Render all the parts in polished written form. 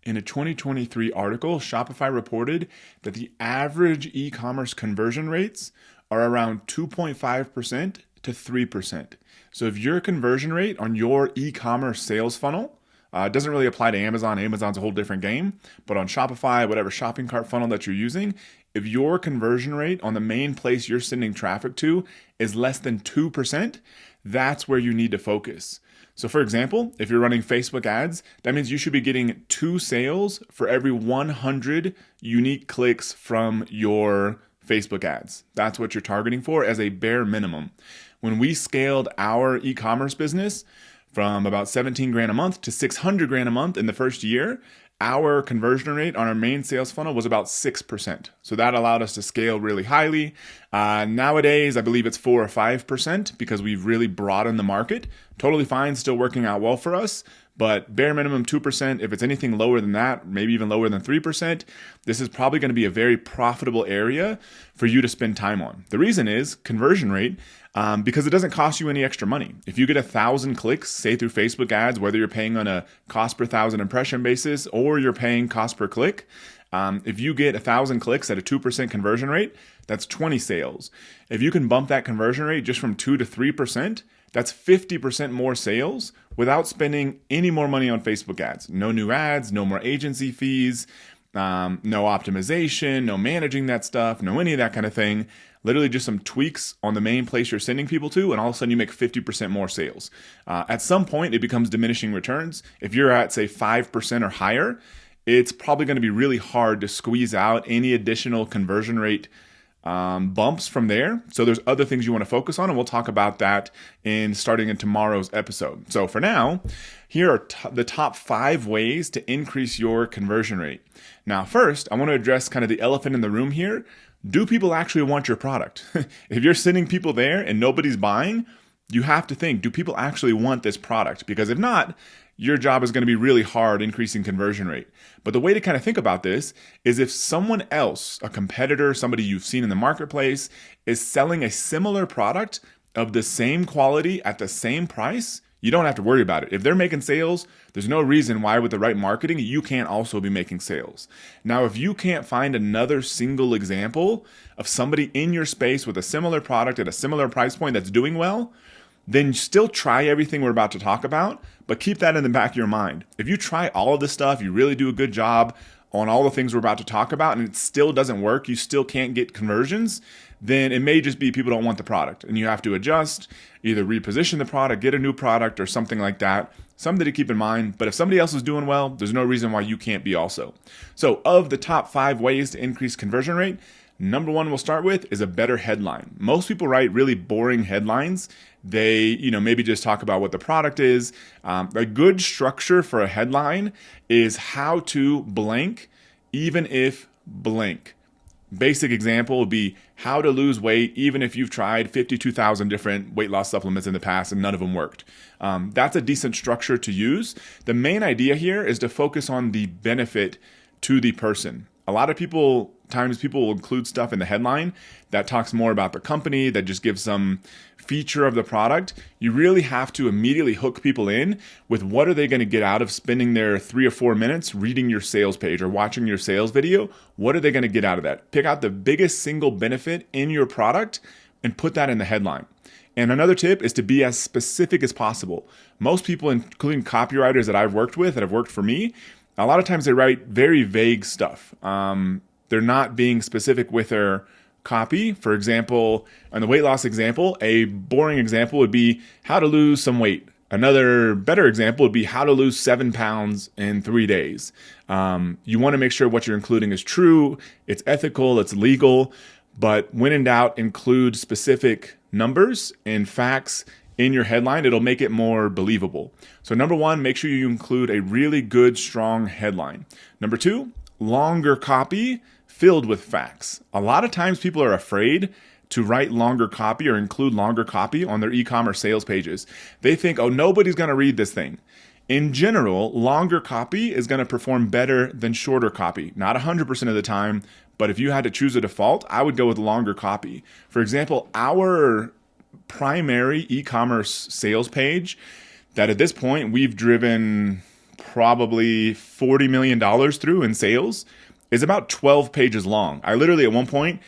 In a 2023 article, Shopify reported that the average e-commerce conversion rates are around 2.5% to 3%. So if your conversion rate on your e-commerce sales funnel doesn't really apply to Amazon. Amazon's a whole different game. But on Shopify, whatever shopping cart funnel that you're using, if your conversion rate on the main place you're sending traffic to is less than 2%, that's where you need to focus. So for example, if you're running Facebook ads, that means you should be getting 2 sales for every 100 unique clicks from your Facebook ads. That's what you're targeting for as a bare minimum. When we scaled our e-commerce business from about 17 grand a month to 600 grand a month in the first year, our conversion rate on our main sales funnel was about 6%. So that allowed us to scale really highly. Nowadays, I believe it's 4 or 5% because we've really broadened the market. Totally fine, still working out well for us. But bare minimum 2%, if it's anything lower than that, maybe even lower than 3%, this is probably going to be a very profitable area for you to spend time on. The reason is conversion rate, because it doesn't cost you any extra money. If you get 1,000 clicks, say through Facebook ads, whether you're paying on a cost per 1,000 impression basis or you're paying cost per click, if you get 1,000 clicks at a 2% conversion rate, that's 20 sales. If you can bump that conversion rate just from 2 to 3%, that's 50% more sales without spending any more money on Facebook ads. No new ads, no more agency fees, no optimization, no managing that stuff, no any of that kind of thing. Literally just some tweaks on the main place you're sending people to, and all of a sudden you make 50% more sales. At some point, it becomes diminishing returns. If you're at, say, 5% or higher, it's probably going to be really hard to squeeze out any additional conversion rate bumps from there. So there's other things you want to focus on, and we'll talk about that starting in tomorrow's episode. So for now, here are the top 5 ways to increase your conversion rate. Now, first, I want to address kind of the elephant in the room here. Do people actually want your product? If you're sending people there and nobody's buying, you have to think, do people actually want this product? Because if not, your job is going to be really hard increasing conversion rate. But the way to kind of think about this is if someone else, a competitor, somebody you've seen in the marketplace, is selling a similar product of the same quality at the same price, you don't have to worry about it. If they're making sales, there's no reason why with the right marketing, you can't also be making sales. Now, if you can't find another single example of somebody in your space with a similar product at a similar price point that's doing well, then still try everything we're about to talk about, but keep that in the back of your mind. If you try all of this stuff, you really do a good job on all the things we're about to talk about, and it still doesn't work, you still can't get conversions, then it may just be people don't want the product, and you have to adjust, either reposition the product, get a new product, or something like that. Something to keep in mind, but if somebody else is doing well, there's no reason why you can't be also. So of the top 5 ways to increase conversion rate, number 1 we'll start with is a better headline. Most people write really boring headlines. They, maybe just talk about what the product is. A good structure for a headline is how to blank, even if blank. Basic example would be how to lose weight, even if you've tried 52,000 different weight loss supplements in the past and none of them worked. That's a decent structure to use. The main idea here is to focus on the benefit to the person. A lot of times people will include stuff in the headline that talks more about the company, that just gives some feature of the product. You really have to immediately hook people in with what are they going to get out of spending their 3 or 4 minutes reading your sales page or watching your sales video. What are they going to get out of that? Pick out the biggest single benefit in your product and put that in the headline. And another tip is to be as specific as possible. Most people, including copywriters that I've worked with, that have worked for me, a lot of times they write very vague stuff. They're not being specific with their copy. For example, on the weight loss example, a boring example would be how to lose some weight. Another better example would be how to lose 7 pounds in 3 days. You want to make sure what you're including is true, it's ethical, it's legal, but when in doubt, include specific numbers and facts in your headline. It'll make it more believable. So number 1, make sure you include a really good, strong headline. Number 2, longer copy filled with facts. A lot of times people are afraid to write longer copy or include longer copy on their e-commerce sales pages. They think, oh, nobody's going to read this thing. In general, longer copy is going to perform better than shorter copy. Not 100% of the time, but if you had to choose a default, I would go with longer copy. For example, our primary e-commerce sales page that at this point we've driven probably $40 million through in sales is about 12 pages long. I literally at one point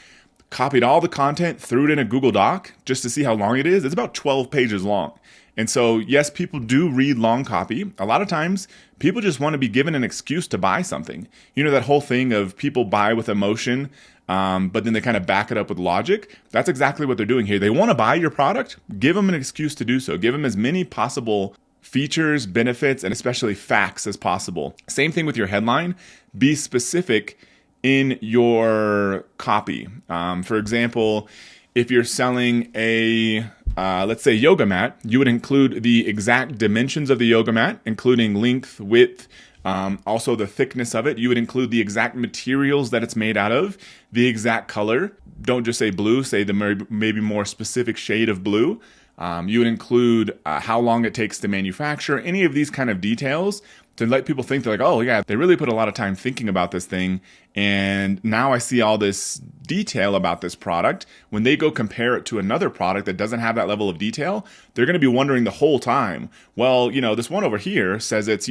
copied all the content, threw it in a Google Doc just to see how long it is. It's about 12 pages long. And so, yes, people do read long copy. A lot of times, people just want to be given an excuse to buy something. You know, that whole thing of people buy with emotion, but then they kind of back it up with logic. That's exactly what they're doing here. They want to buy your product. Give them an excuse to do so. Give them as many possible features, benefits, and especially facts as possible. Same thing with your headline. Be specific in your copy. For example, if you're selling a let's say yoga mat, you would include the exact dimensions of the yoga mat, including length, width, also the thickness of it. You would include the exact materials that it's made out of, the exact color. Don't just say blue, say the maybe more specific shade of blue. You would include how long it takes to manufacture, any of these kind of details to let people think they're like, oh yeah, they really put a lot of time thinking about this thing. And now I see all this detail about this product. When they go compare it to another product that doesn't have that level of detail, they're going to be wondering the whole time, well, this one over here says it's,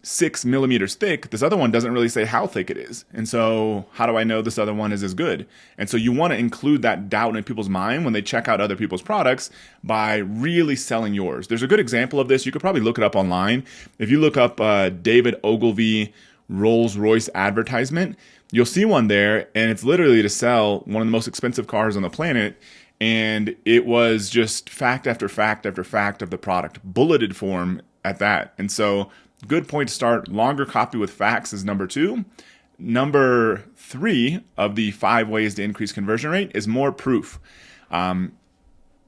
6 millimeters thick. This other one doesn't really say how thick it is. And so how do I know this other one is as good? And so you want to include that doubt in people's mind when they check out other people's products by really selling yours. There's a good example of this. You could probably look it up online. If you look up David Ogilvy Rolls-Royce advertisement, you'll see one there, and it's literally to sell one of the most expensive cars on the planet. And it was just fact after fact after fact of the product, bulleted form at that. And so good point to start. Longer copy with facts is number 2. Number 3 of the 5 ways to increase conversion rate is more proof.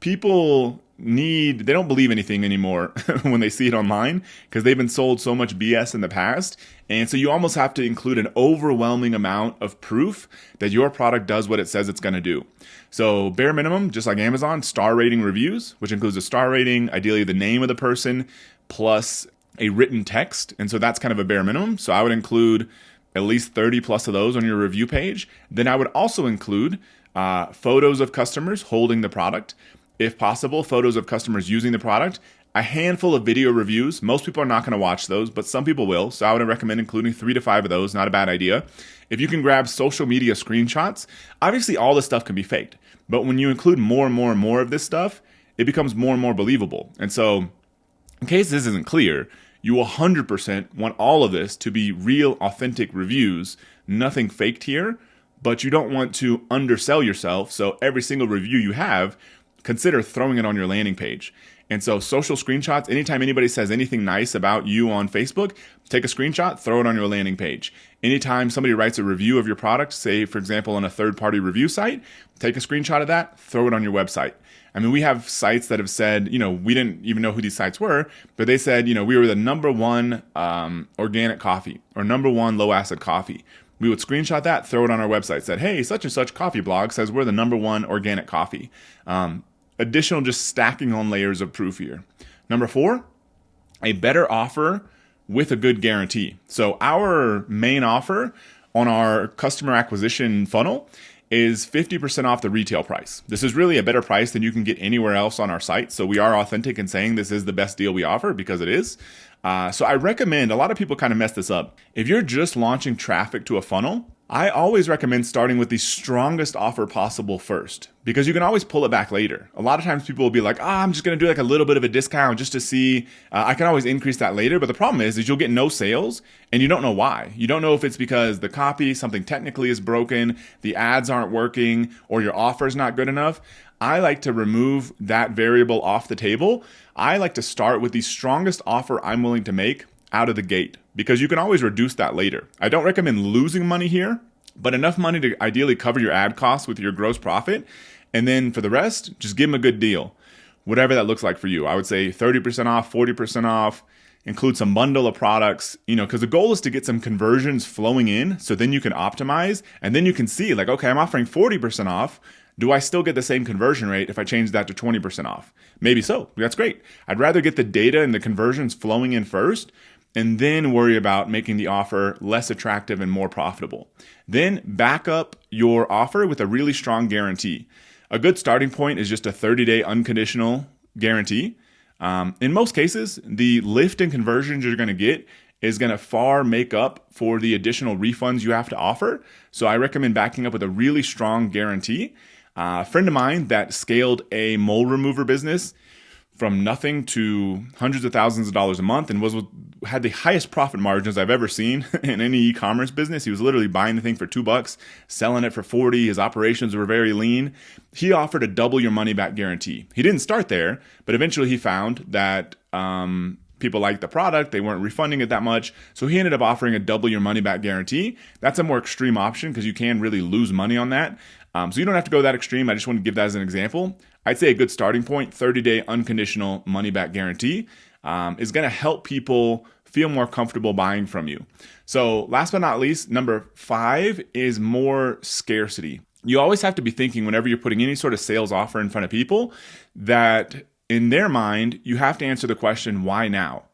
People they don't believe anything anymore when they see it online because they've been sold so much BS in the past. And so you almost have to include an overwhelming amount of proof that your product does what it says it's going to do. So bare minimum, just like Amazon, star rating reviews, which includes a star rating, ideally the name of the person, plus a written text. And so that's kind of a bare minimum. So I would include at least 30 plus of those on your review page. Then I would also include photos of customers holding the product. If possible, photos of customers using the product. A handful of video reviews. Most people are not going to watch those, but some people will. So I would recommend including 3 to 5 of those. Not a bad idea. If you can grab social media screenshots, obviously all this stuff can be faked. But when you include more and more and more of this stuff, it becomes more and more believable. And so in case this isn't clear, you 100% want all of this to be real, authentic reviews, nothing faked here, but you don't want to undersell yourself. So every single review you have, consider throwing it on your landing page. And so social screenshots, anytime anybody says anything nice about you on Facebook, take a screenshot, throw it on your landing page. Anytime somebody writes a review of your product, say, for example, on a third-party review site, take a screenshot of that, throw it on your website. I mean, we have sites that have said, we didn't even know who these sites were, but they said, we were the number 1 organic coffee or number 1 low acid coffee. We would screenshot that, throw it on our website, said, hey, such and such coffee blog says we're the number 1 organic coffee. Additional just stacking on layers of proof here. Number 4, a better offer with a good guarantee. So our main offer on our customer acquisition funnel is 50% off the retail price. This is really a better price than you can get anywhere else on our site. So we are authentic in saying this is the best deal we offer because it is. So I recommend, a lot of people kind of mess this up. If you're just launching traffic to a funnel, I always recommend starting with the strongest offer possible first, because you can always pull it back later. A lot of times people will be like, I'm just going to do like a little bit of a discount just to see. I can always increase that later. But the problem is you'll get no sales and you don't know why. You don't know if it's because the copy, something technically is broken, the ads aren't working, or your offer is not good enough. I like to remove that variable off the table. I like to start with the strongest offer I'm willing to make out of the gate, because you can always reduce that later. I don't recommend losing money here, but enough money to ideally cover your ad costs with your gross profit. And then for the rest, just give them a good deal, whatever that looks like for you. I would say 30% off, 40% off, include some bundle of products, because the goal is to get some conversions flowing in. So then you can optimize and then you can see like, okay, I'm offering 40% off. Do I still get the same conversion rate if I change that to 20% off? Maybe so. That's great. I'd rather get the data and the conversions flowing in first and then worry about making the offer less attractive and more profitable. Then back up your offer with a really strong guarantee. A good starting point is just a 30-day unconditional guarantee. In most cases, the lift in conversions you're going to get is going to far make up for the additional refunds you have to offer. So I recommend backing up with a really strong guarantee. A friend of mine that scaled a mole remover business from nothing to hundreds of thousands of dollars a month and had the highest profit margins I've ever seen in any e-commerce business. He was literally buying the thing for $2, selling it for 40. His operations were very lean. He offered a double your money back guarantee. He didn't start there, but eventually he found that people liked the product. They weren't refunding it that much. So he ended up offering a double your money back guarantee. That's a more extreme option because you can really lose money on that. So you don't have to go that extreme. I just want to give that as an example. I'd say a good starting point, 30-day unconditional money back guarantee, is going to help people feel more comfortable buying from you. So last but not least, number 5 is more scarcity. You always have to be thinking whenever you're putting any sort of sales offer in front of people that in their mind, you have to answer the question, why now?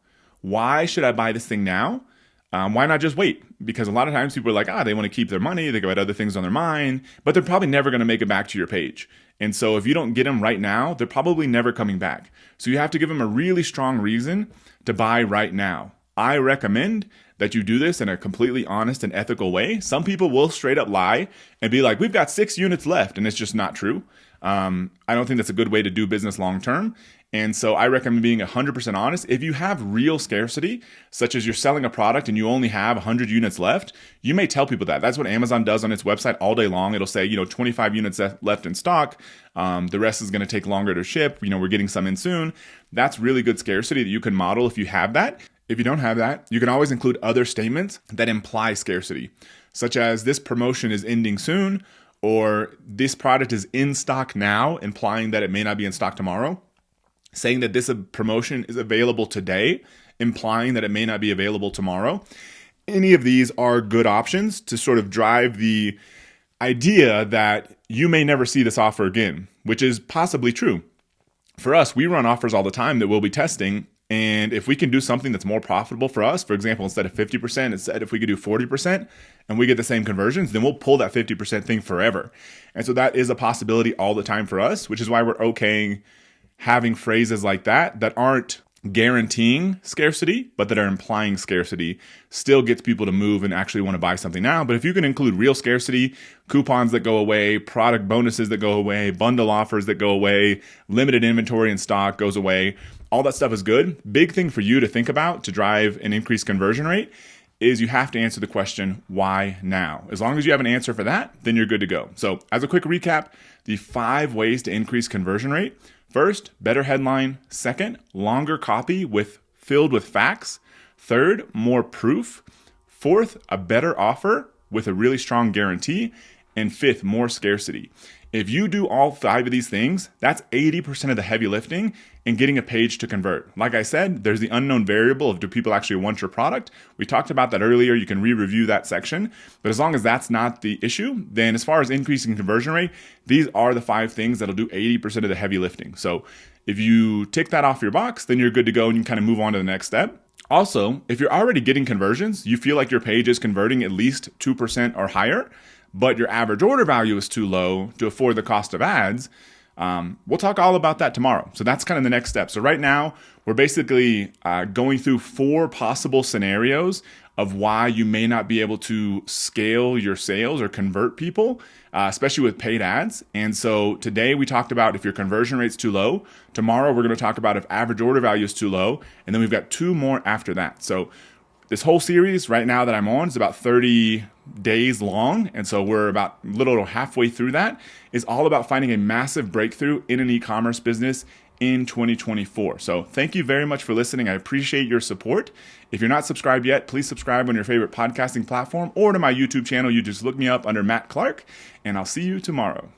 Why should I buy this thing now? Why not just wait? Because a lot of times people are like, they want to keep their money. They got other things on their mind, but they're probably never going to make it back to your page. And so if you don't get them right now, they're probably never coming back. So you have to give them a really strong reason to buy right now. I recommend that you do this in a completely honest and ethical way. Some people will straight up lie and be like, we've got 6 units left. And it's just not true. I don't think that's a good way to do business long term. And so I recommend being 100% honest. If you have real scarcity, such as you're selling a product and you only have 100 units left, you may tell people that. That's what Amazon does on its website all day long. It'll say, 25 units left in stock. The rest is going to take longer to ship. We're getting some in soon. That's really good scarcity that you can model if you have that. If you don't have that, you can always include other statements that imply scarcity, such as this promotion is ending soon, or this product is in stock now, implying that it may not be in stock tomorrow. Saying that this promotion is available today, implying that it may not be available tomorrow. Any of these are good options to sort of drive the idea that you may never see this offer again, which is possibly true. For us, we run offers all the time that we'll be testing. And if we can do something that's more profitable for us, for example, instead of 50%, if we could do 40% and we get the same conversions, then we'll pull that 50% thing forever. And so that is a possibility all the time for us, which is why we're okaying having phrases like that aren't guaranteeing scarcity, but that are implying scarcity, still gets people to move and actually want to buy something now. But if you can include real scarcity, coupons that go away, product bonuses that go away, bundle offers that go away, limited inventory in stock goes away, all that stuff is good. Big thing for you to think about to drive an increased conversion rate is you have to answer the question, why now? As long as you have an answer for that, then you're good to go. So as a quick recap, the 5 ways to increase conversion rate. First, better headline. Second, longer copy filled with facts. Third, more proof. Fourth, a better offer with a really strong guarantee. And fifth, more scarcity. If you do all 5 of these things, that's 80% of the heavy lifting in getting a page to convert. Like I said, there's the unknown variable of do people actually want your product? We talked about that earlier. You can re-review that section. But as long as that's not the issue, then as far as increasing conversion rate, these are the 5 things that'll do 80% of the heavy lifting. So if you tick that off your box, then you're good to go and you can kind of move on to the next step. Also, if you're already getting conversions, you feel like your page is converting at least 2% or higher, but your average order value is too low to afford the cost of ads, we'll talk all about that tomorrow. So that's kind of the next step. So right now, we're basically going through 4 possible scenarios of why you may not be able to scale your sales or convert people, especially with paid ads. And so today we talked about if your conversion rate's too low. Tomorrow we're going to talk about if average order value is too low. And then we've got 2 more after that. So this whole series right now that I'm on is about 30 days long. And so we're about a little halfway through that. Is all about finding a massive breakthrough in an e-commerce business in 2024. So thank you very much for listening. I appreciate your support. If you're not subscribed yet, please subscribe on your favorite podcasting platform or to my YouTube channel. You just look me up under Matt Clark, and I'll see you tomorrow.